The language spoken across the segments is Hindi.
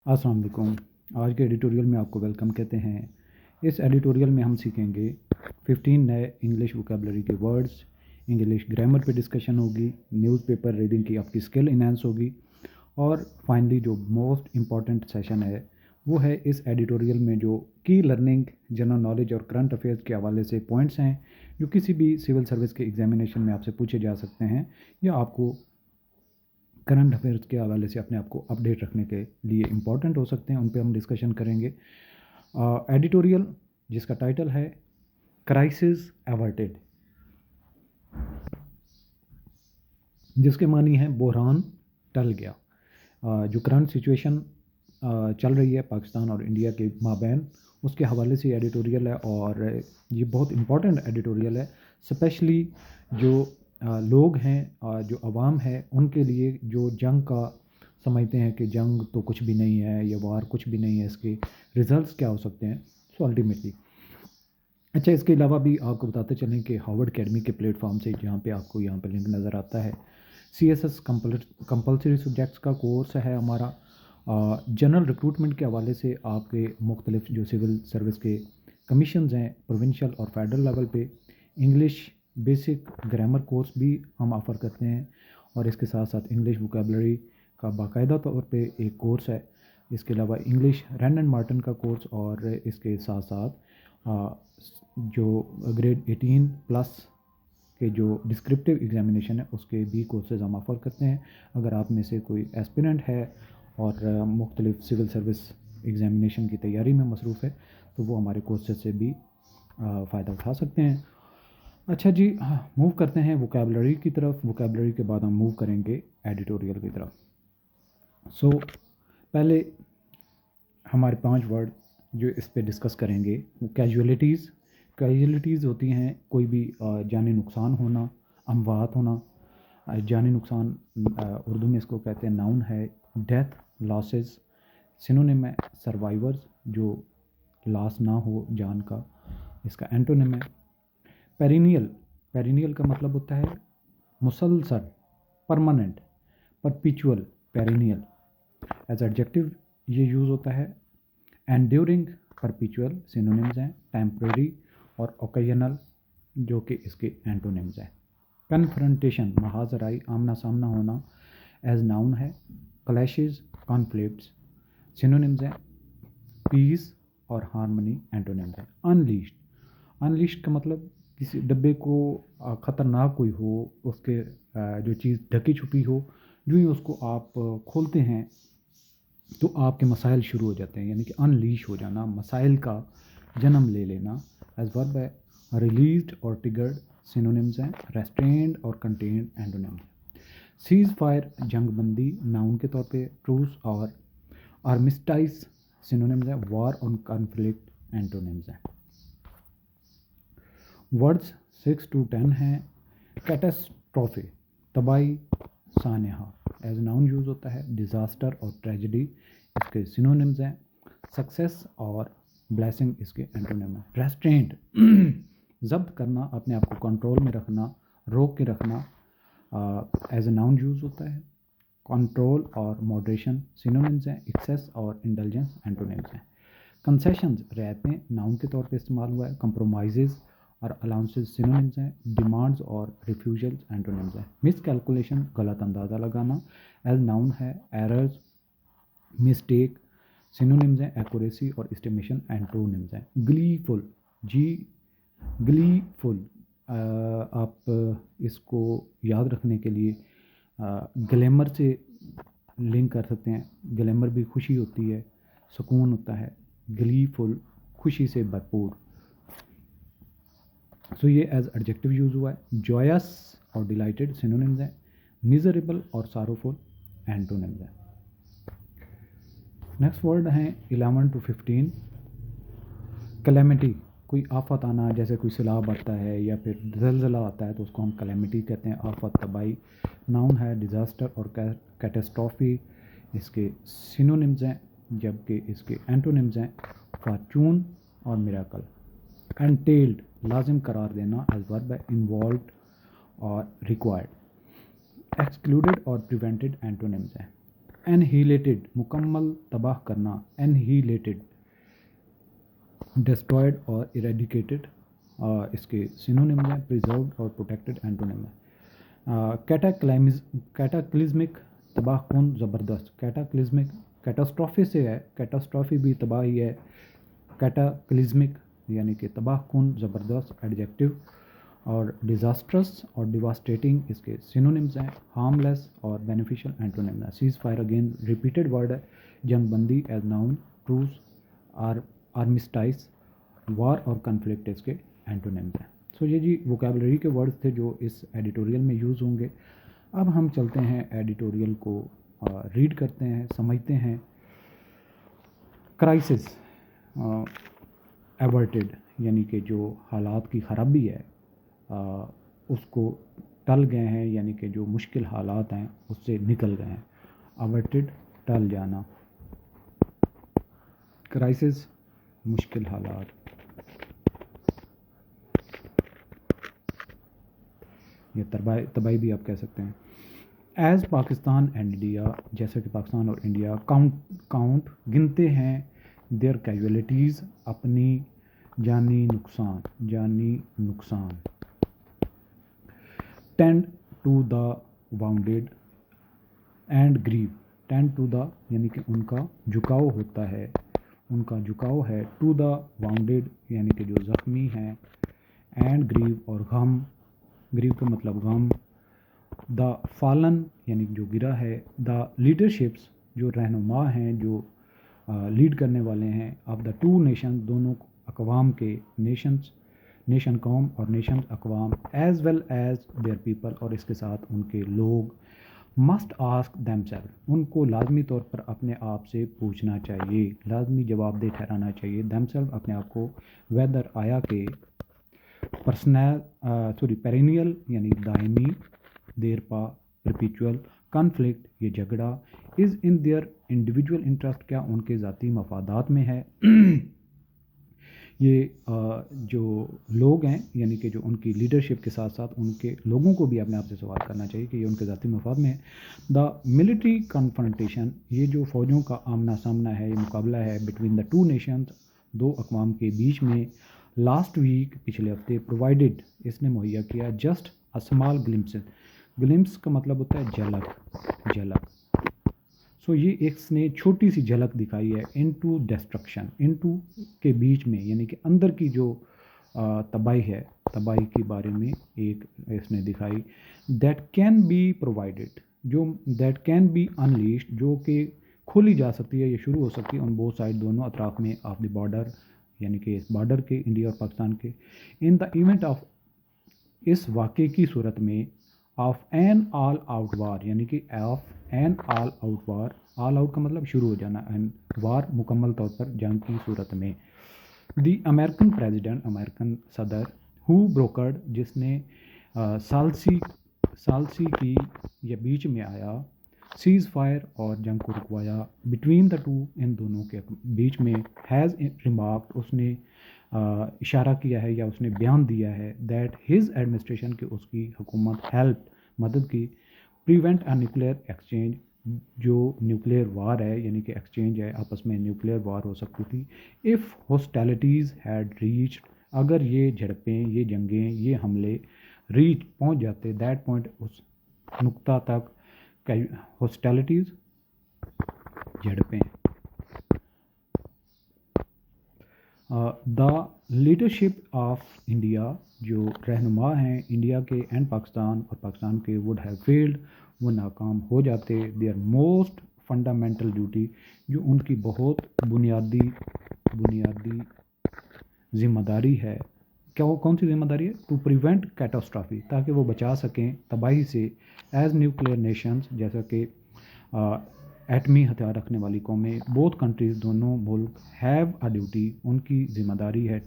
अस्सलाम वालेकुम। आज के एडिटोरियल में आपको वेलकम कहते हैं। इस एडिटोरियल में हम सीखेंगे 15 नए इंग्लिश वोकेबलरी के वर्ड्स, इंग्लिश ग्रामर पे डिस्कशन होगी, न्यूज़पेपर रीडिंग की आपकी स्किल इन्हांस होगी और फाइनली जो मोस्ट इम्पॉर्टेंट सेशन है वो है इस एडिटोरियल में जो की लर्निंग, जनरल नॉलेज और करंट अफेयर्स के हवाले से पॉइंट्स हैं जो किसी भी सिविल सर्विस के एग्जामिनेशन में आपसे पूछे जा सकते हैं या आपको करंट अफेयर्स के हवाले से अपने आप को अपडेट रखने के लिए इम्पॉर्टेंट हो सकते हैं। उन पे हम डिस्कशन करेंगे। एडिटोरियल जिसका टाइटल है क्राइसिस एवर्टेड, जिसके मानी है बहरान टल गया। जो करंट सिचुएशन चल रही है पाकिस्तान और इंडिया के माबैन, उसके हवाले से एडिटोरियल है और ये बहुत इम्पॉर्टेंट एडिटोरियल है। स्पेशली जो लोग हैं, जो अवाम है, उनके लिए जो जंग का समझते हैं कि जंग तो कुछ भी नहीं है या वार कुछ भी नहीं है, इसके रिजल्ट्स क्या हो सकते हैं। सो अल्टीमेटली अच्छा, इसके अलावा भी आपको बताते चलें कि हार्वर्ड अकेडमी के प्लेटफॉर्म से, जहाँ पे आपको यहाँ पे लिंक नज़र आता है, CSS कंपल्सरी सब्जेक्ट्स का कोर्स है हमारा। जनरल रिक्रूटमेंट के हवाले से आपके मुख्तलिफ जो सिविल सर्विस के कमीशंस हैं प्रोविंशियल और फेडरल लेवल पे, इंग्लिश बेसिक ग्रामर कोर्स भी हम ऑफ़र करते हैं और इसके साथ साथ इंग्लिश वोकेबलरी का बाकायदा तौर पे एक कोर्स है। इसके अलावा इंग्लिश रैंड एंड मार्टिन का कोर्स और इसके साथ साथ जो ग्रेड 18 प्लस के जो डिस्क्रिप्टिव एग्जामिनेशन है उसके भी कोर्सेज हम ऑफ़र करते हैं। अगर आप में से कोई एस्पिरेंट है और मुख्तलिफ सिविल सर्विस एग्जामिनेशन की तैयारी में मसरूफ़ है तो वो हमारे कोर्सेज से भी फ़ायदा उठा सकते हैं। अच्छा जी, मूव करते हैं वोकेबलरी की तरफ। वोकेबलरी के बाद हम मूव करेंगे एडिटोरियल की तरफ। सो पहले हमारे 5 वर्ड जो इस पे डिस्कस करेंगे वो कैजुअलिटीज़। कैजुअलिटीज़ होती हैं कोई भी जानी नुकसान होना, अमवात होना। जानी नुकसान उर्दू में इसको कहते हैं, नाउन है डेथ, लॉसेस। सिनोनिम है सर्वाइवर्स, जो लॉस ना हो जान का, इसका एंटोनिम है पेरिनियल। पेरिनियल का मतलब होता है मुसलसल, permanent, perpetual, perennial. As adjective ये यूज़ होता है एंड्यूरिंग, परपिचुअल सिनोनिम्स हैं, टेम्परेरी और ओकेजनल जो कि इसके एंटोनिम्स हैं। कन्फ्रंटेशन, महाजराई, आमना सामना होना, एज नाउन है। क्लैशेस, कॉन्फ्लिक्ट्स, सिनोनिम्स हैं। पीस और हारमनी एंटोनिम्स हैं। अनलीश्ड, अनलीश्ड का मतलब किसी डब्बे को ख़तरनाक कोई हो, उसके जो चीज़ ढकी छुपी हो, जो ही उसको आप खोलते हैं तो आपके मसाइल शुरू हो जाते हैं, यानी कि अनलीश हो जाना, मसाइल का जन्म ले लेना। एज वर्ब है रिलीज्ड और ट्रिगर्ड, सिनोनिम्स हैं। रेस्ट्रेंड और कंटेन्ड एंटोनिम्स। सीज फायर, जंगबंदी, नाउन के तौर पे। ट्रूस और आर्मिस्टाइज, सिनोनिम्स हैं। वार और कॉन्फ्लिक्ट एंटोनिम्स हैं। वर्ड्स 6 to 10 हैं। कैटास्ट्रोफे, तबाही, सानहा, एज नाउन यूज़ होता है। डिज़ास्टर और ट्रेजेडी इसके सिनोनिम्स हैं। सक्सेस और ब्लेसिंग इसके एंटोनिम हैं। रेस्ट्रेंट जब्त करना, अपने आप को कंट्रोल में रखना, रोक के रखना, एज ए नाउन यूज़ होता है। कंट्रोल और मॉडरेशन सिनोनिम्स हैं। एक्सेस और इंडल्जेंस एंटोनिम्स हैं। कंसेशंस, रियायतें, नाउन के तौर पे इस्तेमाल हुआ है। कंप्रोमाइजेज और अलाउंसेस सिनोनिम्स हैं। डिमांड्स और रिफ्यूजल्स एंटोनिम्स हैं। मिस कैलकुलेशन, गलत अंदाज़ा लगाना, एज नाउन है। एरर्स, मिस्टेक, सिनोनिम्स हैं। एक्यूरेसी और एस्टिमेशन एंटोनिम्स हैं। ग्लीफुल, ग्लीफुल, आप इसको याद रखने के लिए ग्लैमर से लिंक कर सकते हैं। ग्लैमर भी खुशी होती है, सुकून होता है। ग्लीफुल, खुशी से भरपूर। सो ये एज एडजेक्टिव यूज़ हुआ है। जॉयस और डिलाइटेड सिनोनिम्स हैं। मिजरेबल और सारोफुल एंटोनिम्स हैं। नेक्स्ट वर्ड हैं 11 to 15। कैलेमिटी, कोई आफत आना, जैसे कोई सैलाब आता है या फिर ज़लज़ला आता है तो उसको हम कैलेमिटी कहते हैं, आफत, तबाही। नाउन है डिज़ास्टर और कैटास्ट्रॉफी, इसके सिनोनिम्स हैं, जबकि इसके एंटोनिम्स हैं फॉर्चून और मिराकल। एंटेल्ड, लाजिम करार देना, एज वर्ब है। इन्वॉल्व्ड और रिक्वायर्ड। एक्सक्लूडेड और प्रिवेंटेड एंटोनिम्स हैं। एनहीलेटेड मुकम्मल तबाह करना, एनहीलेटेड डिस्ट्रॉयड और इरेडिकेटेड इसके सिनोनिम हैं, प्रिजर्व्ड और प्रोटेक्टेड एंटोनिम है। कैटाक्लिज्मिक तबाह कौन ज़बरदस्त, कैटाक्लिज्मिक कैटास्ट्रॉफी से है, कैटास्ट्रॉफी भी तबाही है, कैटाक्लिज्मिक यानी कि तबाह कौन ज़बरदस्त एडजेक्टिव, और डिज़ास्ट्रस और डिवास्टेटिंग इसके सिनोनिम्स हैं, हार्मलेस और बेनिफिशियल एंटोनिम है। Cease fire again repeated word है, जंगबंदी एज नाउन, ट्रूस आर्मिस्टाइस, वार और कन्फ्लिक्ट इसके एंटोनिम्स हैं। सो ये जी वोकेबलरी के वर्ड्स थे जो इस एडिटोरियल में यूज़ होंगे। अब हम चलते हैं एडिटोरियल को रीड करते हैं, समझते हैं। क्राइसिस एवर्टेड यानी कि जो हालात की ख़राबी है उसको टल गए हैं, यानी कि जो मुश्किल हालात हैं उससे निकल गए हैं। अवर्टेड टल जाना, क्राइसिस मुश्किल हालात। ये तबाही भी आप कह सकते हैं। एज़ पाकिस्तान एंड इंडिया, जैसे कि पाकिस्तान और इंडिया काउंट गिनते हैं देयर कैजुअलिटीज़, अपनी जानी नुकसान, tend to the wounded and grieve, tend to the यानी कि उनका झुकाव होता है, उनका झुकाव है, टू द वाउंडेड यानी कि जो ज़ख्मी हैं, एंड ग्रीव और गम, ग्रीव का मतलब गम, द फॉलन यानी जो गिरा है, द लीडरशिप्स जो रहनुमा हैं, जो लीड करने वाले हैं, ऑफ द टू नेशन दोनों अकवाम के, नेशन कौम और नेशन अकवाम, as well as their people और इसके साथ उनके लोग, मस्ट आस्क दैमसेल्फ उनको लाजमी तौर पर अपने आप से पूछना चाहिए, लाजमी जवाबदेह ठहराना चाहिए, दैमसेल्फ अपने आप को, वेदर आया के पेरिनियल यानी दायमी, देरपा परपिचुअल, कॉन्फ्लिक्ट ये झगड़ा, is in their individual interest क्या उनके ज़ाती मफादात में है। ये जो लोग हैं यानी कि जो उनकी लीडरशिप के साथ साथ उनके लोगों को भी अपने आप से सवाल करना चाहिए कि ये उनके ज़ाती मफाद में है। द मिलिट्री कन्फ्रंटेशन ये जो फ़ौजों का आमना सामना है, ये मुकाबला है बिटवीन द टू नेशंस दो अक़वाम के बीच में, लास्ट वीक पिछले हफ्ते, प्रोवाइडेड इसने मुहैया किया, जस्ट अ स्मॉल ग्लिम्स का मतलब होता है झलक। सो ये एक ने छोटी सी झलक दिखाई है, इनटू डिस्ट्रक्शन, इनटू के बीच में यानी कि अंदर की जो तबाही है, तबाही के बारे में एक इसने दिखाई, दैट कैन बी प्रोवाइडेड जो दैट कैन बी अनलीस्ड जो कि खोली जा सकती है, ये शुरू हो सकती है ऑन बोथ साइड दोनों अतराफ में ऑफ द बॉर्डर यानी कि इस बॉर्डर के इंडिया और पाकिस्तान के, इन द इवेंट ऑफ इस वाक़े की सूरत में, of an all out war यानी कि of an all out war, all out का मतलब शुरू हो जाना, एंड वार मुकम्मल तौर पर जंग की सूरत में। दी अमेरिकन प्रेसिडेंट अमेरिकन सदर, हु ब्रोकर्ड जिसने सालसी की या बीच में आया, सीज़ फायर और जंग को रुकवाया, बिटवीन द टू इन दोनों के बीच में, हैज़ रिमार्क्ड उसने इशारा किया है या उसने बयान दिया है, दैट हिज एडमिनिस्ट्रेशन की उसकी हुकूमत हेल्प मदद की, प्रिवेंट अ न्यूक्लियर एक्सचेंज जो न्यूक्लियर वार है यानी कि एक्सचेंज है, आपस में न्यूक्लियर वार हो सकती थी, इफ़ हॉस्टैलिटीज़ हैड रीच्ड अगर ये झड़पें, ये जंगें, ये हमले रीच पहुंच जाते, दैट पॉइंट उस नुक्ता तक, हॉस्टैलिटीज़ झड़पें, द लीडरशिप ऑफ इंडिया जो रहनुमा हैं इंडिया के एंड पाकिस्तान और पाकिस्तान के, वुड हैव फेल्ड वो नाकाम हो जाते, देयर मोस्ट फंडामेंटल ड्यूटी जो उनकी बहुत बुनियादी ज़िम्मेदारी है, क्या वो कौन सी ज़िम्मेदारी है, टू प्रिवेंट कैटास्ट्रॉफी ताकि वो बचा सकें तबाही से, एज न्यूक्लियर नेशंस जैसा कि एटमी हथियार रखने वाली कौमें, बोथ कंट्रीज़ दोनों मुल्क, हैव अ ड्यूटी उनकी ज़िम्मेदारी है,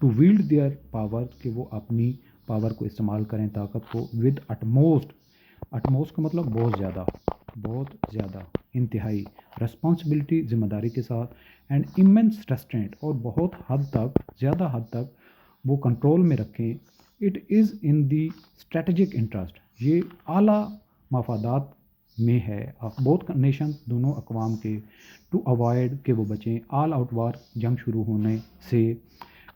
टू वील्ड देयर पावर कि वो अपनी पावर को इस्तेमाल करें, ताकत को, विद अटमोस्ट का मतलब बहुत ज़्यादा इंतहाई, रिस्पॉन्सिबिलिटी ज़िम्मेदारी के साथ, एंड इमेंस रेस्ट्रेंट और बहुत ज़्यादा हद तक वो कंट्रोल में रखें, it is in the strategic interest ये आला मफादात में है बोथ नेशन, दोनों अकवाम के, टू अवॉइड कि वो बचें ऑल आउट वार, जंग शुरू होने से,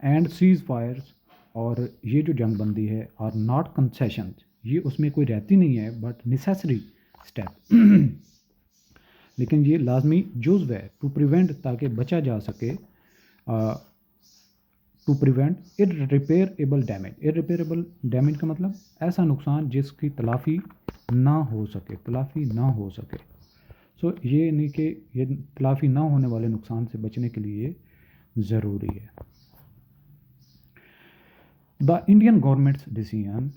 एंड सीज़ फायर्स, और ये जो जंग बंदी है, और नॉट कंसेशन, ये उसमें कोई रहती नहीं है बट नेसेसरी स्टेप लेकिन ये लाजमी जुज़्व है, टू प्रिवेंट, ताकि बचा जा सके, टू प्रिवेंट इररिपेरेबल डैमेज। इररिपेरेबल डैमेज का मतलब ऐसा नुकसान जिसकी तलाफ़ी ना हो सके, तलाफ़ी ना हो सके। सो ये नहीं कि ये तलाफ़ी ना होने वाले नुकसान से बचने के लिए ज़रूरी है। The Indian governments decision,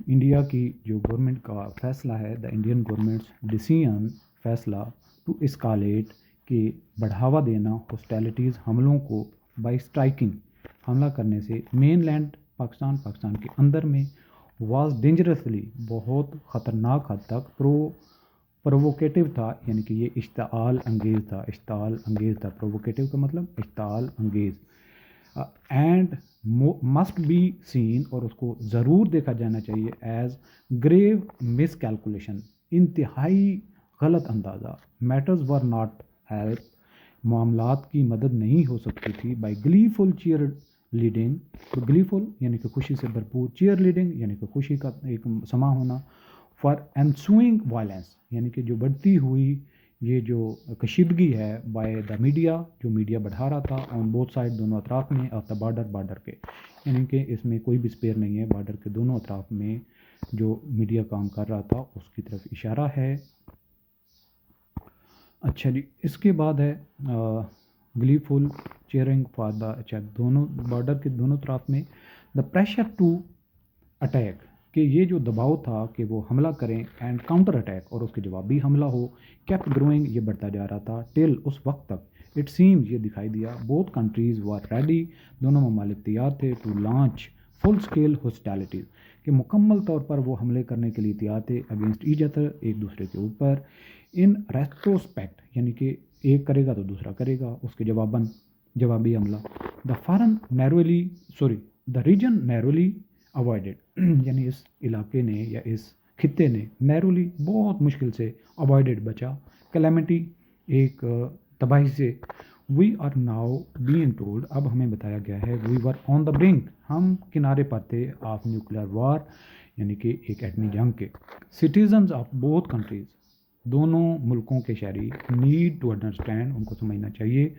India की जो गवर्नमेंट का फ़ैसला है, द इंडियन गवर्नमेंट्स डिसीजन, फ़ैसला, टू एस्कालेट, के बढ़ावा देना हॉस्टिलिटीज़, हमलों को, बाय स्ट्राइकिंग, हमला करने से, मेन लैंड पाकिस्तान, पाकिस्तान के अंदर में, वाज डेंजरसली, बहुत ख़तरनाक हद तक, प्रोवोकेटिव था, यानी कि ये इश्ताल अंगेज़ था, इश्ताल अंगेज़ था, प्रोवोकेटिव का मतलब इश्ताल अंगेज़, एंड मस्ट बी सीन, और उसको ज़रूर देखा जाना चाहिए, एज ग्रेव मिस कैलकुलेशन, इंतहाई गलत अंदाज़ा, मैटर्स वर नॉट हेल्प, मामलात की मदद नहीं हो सकती थी, बाई ग्लीफुल चीयर लीडिंग, तो ग्लीफुल यानी कि खुशी से भरपूर, चीयर लीडिंग यानी कि खुशी का एक समा होना, फॉर एनसुइंग वायलेंस, यानी कि जो बढ़ती हुई ये जो कशीदगी है, बाय द मीडिया, जो मीडिया बढ़ा रहा था, ऑन बोथ साइड, दोनों अतराफ़ में, ऑफ द बॉर्डर, बॉर्डर के, यानी कि इसमें कोई भी स्पेयर नहीं है, बॉर्डर के दोनों अतराफ़ में जो मीडिया काम कर रहा था उसकी तरफ इशारा है। अच्छा जी, इसके बाद है ग्लीफुल चेयरिंग फॉर द, अच्छा दोनों बॉर्डर के दोनों तरफ में, द प्रेशर टू अटैक, कि ये जो दबाव था कि वो हमला करें, एंड काउंटर अटैक, और उसके जवाबी हमला हो, कैप्ट ग्रोइंग, ये बढ़ता जा रहा था, टिल, उस वक्त तक, इट सीम, ये दिखाई दिया, बोथ कंट्रीज़ वर रेडी, दोनों ममालिक तैयार थे, to launch full scale hostilities, कि मुकम्मल तौर पर वो हमले करने के लिए तैयार थे, अगेंस्ट ईच अदर, एक दूसरे के ऊपर, इन रेट्रोस्पेक्ट, यानी कि एक करेगा तो दूसरा करेगा, उसके जवाबी हमला, the foreign narrowly, sorry, the region narrowly avoided, यानी इस इलाके ने या इस खित्ते ने नैरोली, बहुत मुश्किल से, अवॉइडेड, बचा, कैलेमिटी, एक तबाही से, we are now being told, अब हमें बताया गया है, we were on the brink, हम किनारे पर थे, ऑफ न्यूक्लियर वार, यानी कि एक एटमी जंग के, सिटीजन्स ऑफ बोथ कंट्रीज़, दोनों मुल्कों के शहरी, नीड टू अंडरस्टैंड, उनको समझना चाहिए,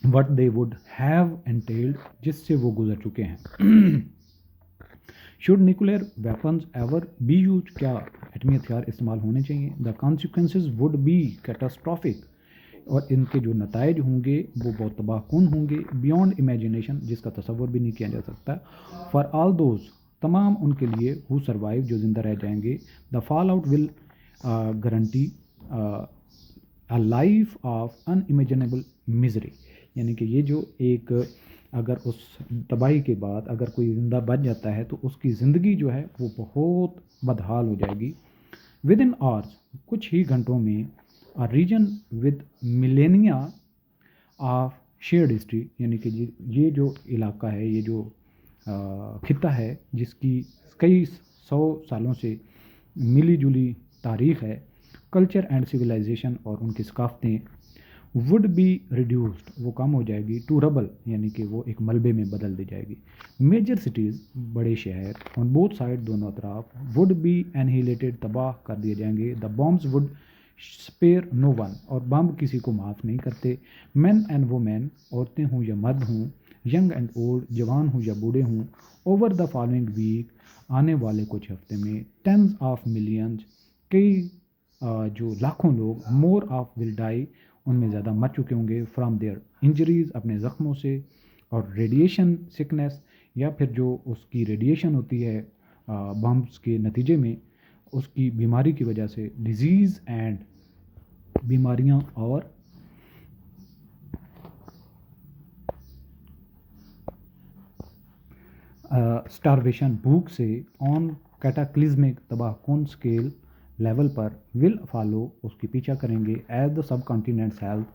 what they would have entailed, जिससे वो गुजर चुके हैं। Should nuclear weapons ever be use, क्या एटमी हथियार इस्तेमाल होने चाहिए, the consequences would be catastrophic, और इनके जो नताइज होंगे वो बहुत तबाहकुन होंगे, बियॉन्ड इमेजिनेशन, जिसका तसव्वुर भी नहीं किया जा सकता, फॉर ऑल दोज, तमाम उनके लिए, हु सर्वाइव, जो ज़िंदा रह जाएंगे, the fall out will guarantee a life of unimaginable misery, यानी कि ये जो एक, अगर उस तबाही के बाद अगर कोई ज़िंदा बच जाता है तो उसकी ज़िंदगी जो है वो बहुत बदहाल हो जाएगी। विद इन आवर्स, कुछ ही घंटों में, a region with millennia of shared history, यानी कि ये जो इलाका है, ये जो खित्ता है जिसकी कई 100 सालों से मिली जुली तारीख़ है, कल्चर एंड सिविलाइजेशन, और उनकी सकाफ़तें, वुड बी रिड्यूस्ड, वो कम हो जाएगी, टू रबल, यानी कि वो एक मलबे में बदल दी जाएगी, मेजर सिटीज़, बड़े शहर, ऑन बोथ साइड, दोनों अतराफ, वुड बी एनहिलेटेड, तबाह कर दिए जाएंगे, the bombs would spare no one, और बम किसी को माफ़ नहीं करते, मैन एंड वुमेन, औरतें हों या मर्द हों, यंग एंड ओल्ड, जवान हों या बूढ़े हों, ओवर द फॉलोइंग वीक, आने वाले कुछ हफ्ते में, टेंस ऑफ मिलियंस, कई जो लाखों लोग, मोर ऑफ विल डाई, उनमें ज़्यादा मर चुके होंगे, फ्राम देयर इंजरीज़, अपने ज़ख्मों से, और रेडिएशन सिकनेस, या फिर जो उसकी रेडिएशन होती है बम्स के नतीजे में, उसकी बीमारी की वजह से, डिजीज़ एंड, बीमारियां, और स्टारवेशन, भूख से, ऑन कैटाक्लिज्मिक, तबाहकुन स्केल लेवल पर, विल फॉलो, उसकी पीछा करेंगे, as the subcontinent's health,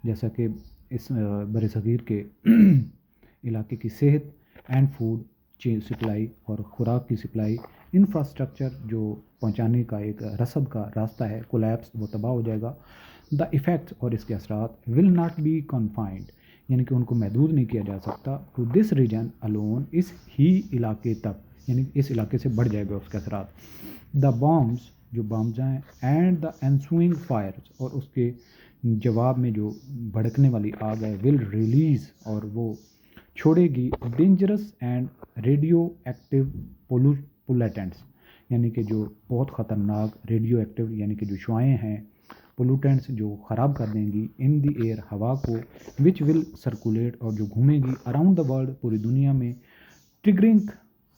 जैसा कि इस बरसगीर के इलाके की सेहत, एंड फूड चेन सप्लाई, और ख़ुराक की सप्लाई, इंफ्रास्ट्रक्चर जो पहुंचाने का एक रसद का रास्ता है कोलैप्स, वो तबाह हो जाएगा। द इफ़ेक्ट्स और इसके असरात विल नॉट बी कन्फाइंड, यानी कि उनको महदूद नहीं किया जा सकता टू दिस रीजन अलोन, इस ही इलाके तक, यानी इस इलाके से बढ़ जाएगा उसके असरात। द बॉम्ब्स, जो बॉम्ब्स हैं, एंड द एनसुइंग फायर्स, और उसके जवाब में जो भड़कने वाली आग है, विल रिलीज, और वो छोड़ेगी dangerous and radio active pollutants, यानी कि जो बहुत ख़तरनाक रेडियो एक्टिव यानी कि जो शुआएँ हैं, पोलूटेंट्स जो ख़राब कर देंगी इन द एयर, हवा को, विच विल सर्कुलेट, और जो घूमेगी अराउंड द वर्ल्ड, पूरी दुनिया में, ट्रिगरिंग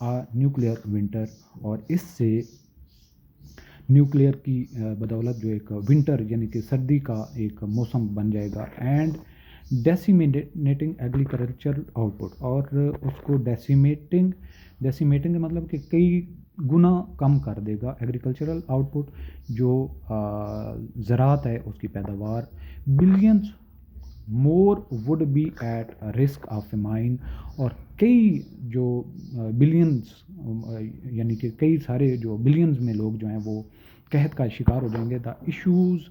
आ न्यूक्लियर विंटर, और इससे न्यूक्लियर की बदौलत जो एक विंटर यानी कि सर्दी का एक मौसम बन जाएगा। एंड डेसिमेटिंग एग्रीकल्चर आउटपुट, और उसको डेसिमेटिंग मतलब कि कई गुना कम कर देगा एग्रीकल्चरल आउटपुट, जो ज़राअत है उसकी पैदावार। Billions more would be at risk of famine, और कई जो बिलियंस यानी कि कई सारे जो बिलियंस में लोग जो हैं वो कहत का शिकार हो जाएंगे। The issues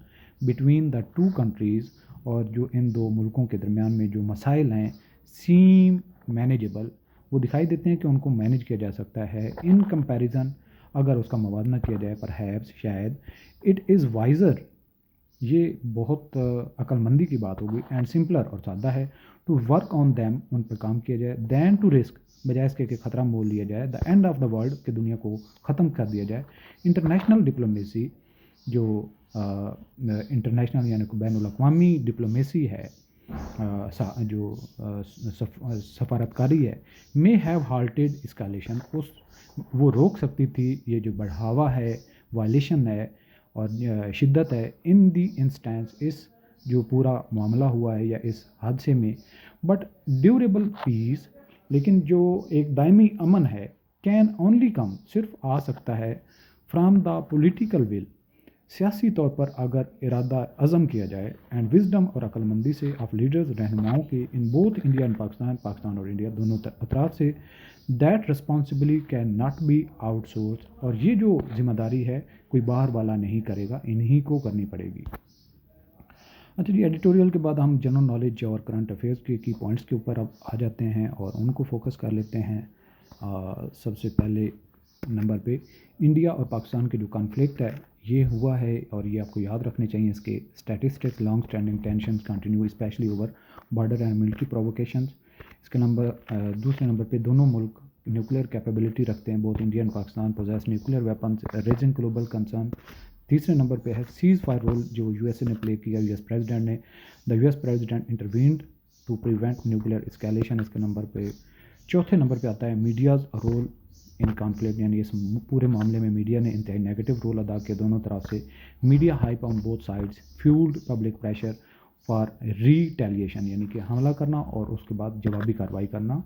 between the two countries, और जो इन दो मुल्कों के दरमियान में जो मसाइल हैं, सीम मैनेजेबल, वो दिखाई देते हैं कि उनको मैनेज किया जा सकता है। इन कंपैरिजन, अगर उसका मवाजना किया जाए, परहैप्स, शायद, इट इज़ वाइज़र, ये बहुत अक्लमंदी की बात होगी, एंड सिंपलर, और सादा है, टू वर्क ऑन दैम, उन पर काम किया जाए, दैन टू रिस्क, बजाय इसके कि ख़तरा मोल लिया जाए, the end of the world, कि दुनिया को ख़त्म कर दिया जाए। इंटरनेशनल डिप्लोमेसी, जो इंटरनेशनल यानी कि बैनुल अक़वामी डिप्लोमेसी है, जो सफारतकारी है, मे हैव हाल्टेड इस्कालेशन, उस वो रोक सकती थी ये जो बढ़ावा है, वायलेशन है और शिद्दत है, इन दी इंस्टेंस, इस जो पूरा मामला हुआ है या इस हादसे में। बट ड्यूरेबल पीस, लेकिन जो एक दायमी अमन है, कैन ओनली कम, सिर्फ आ सकता है, फ्राम द पॉलिटिकल विल, सियासी तौर पर अगर इरादा अज़म किया जाए, एंड विजडम, और अक्लमंदी से, ऑफ लीडर्स, रहनुमाओं के, in both India and Pakistan, Pakistan और इंडिया दोनों अतराफ से, that responsibility can not be outsource, और ये जो जिम्मेदारी है कोई बाहर वाला नहीं करेगा, इन्हीं को करनी पड़ेगी। अच्छा जी, एडिटोरियल के बाद हम जनरल नॉलेज और करंट अफेयर्स के की पॉइंट्स के ऊपर अब आ जाते हैं और उनको फोकस कर लेते हैं। सबसे पहले नंबर पे इंडिया और पाकिस्तान के जो कॉन्फ्लिक्ट है ये हुआ है, और ये आपको याद रखने चाहिए इसके statistics. Long standing tensions continue specially over border and military provocations. इसके दूसरे नंबर पे दोनों मुल्क न्यूक्लियर कैपेबिलिटी रखते हैं, both India and Pakistan possess nuclear weapons, raising global concern. तीसरे नंबर पे है सीज़ फायर रोल जो यूएसए ने प्ले किया, यूएस प्रेसिडेंट ने, the US president intervened to prevent nuclear escalation. इसके नंबर पे चौथे नंबर पे आता है मीडियाज़ रोल इन कॉन्फ्लिक्ट, यानी इस पूरे मामले में मीडिया ने इंतहाई नेगेटिव रोल अदा किया दोनों तरफ से। Media hype on both sides fuelled public pressure for retaliation, यानी कि हमला करना और उसके बाद जवाबी कार्रवाई करना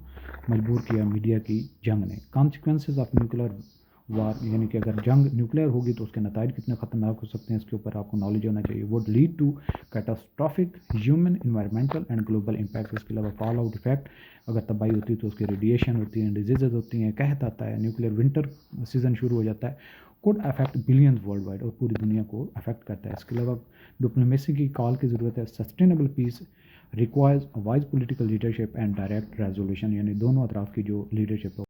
मजबूर किया मीडिया की जंग ने। कॉन्सिक्वेंसेज ऑफ न्यूक्लियर वार, यानी कि अगर जंग न्यूक्लियर होगी तो उसके नताइज कितने ख़तरनाक हो सकते हैं, इसके ऊपर आपको नॉलेज होना चाहिए। Would lead to catastrophic human environmental and global impact. इसके अलावा फॉल आउट इफेक्ट, अगर तबाही होती है तो उसकी रेडिएशन होती है, डिजीज़ होती हैं, कहत आता है, न्यूक्लियर विंटर सीजन शुरू हो जाता है, could affect billions world wide, और पूरी दुनिया को अफेक्ट करता है। इसके अलावा डिप्लोमेसी की कॉल की ज़रूरत है। Sustainable peace requires wise political leadership and direct resolution, यानी दोनों अतराफ की जो लीडरशिप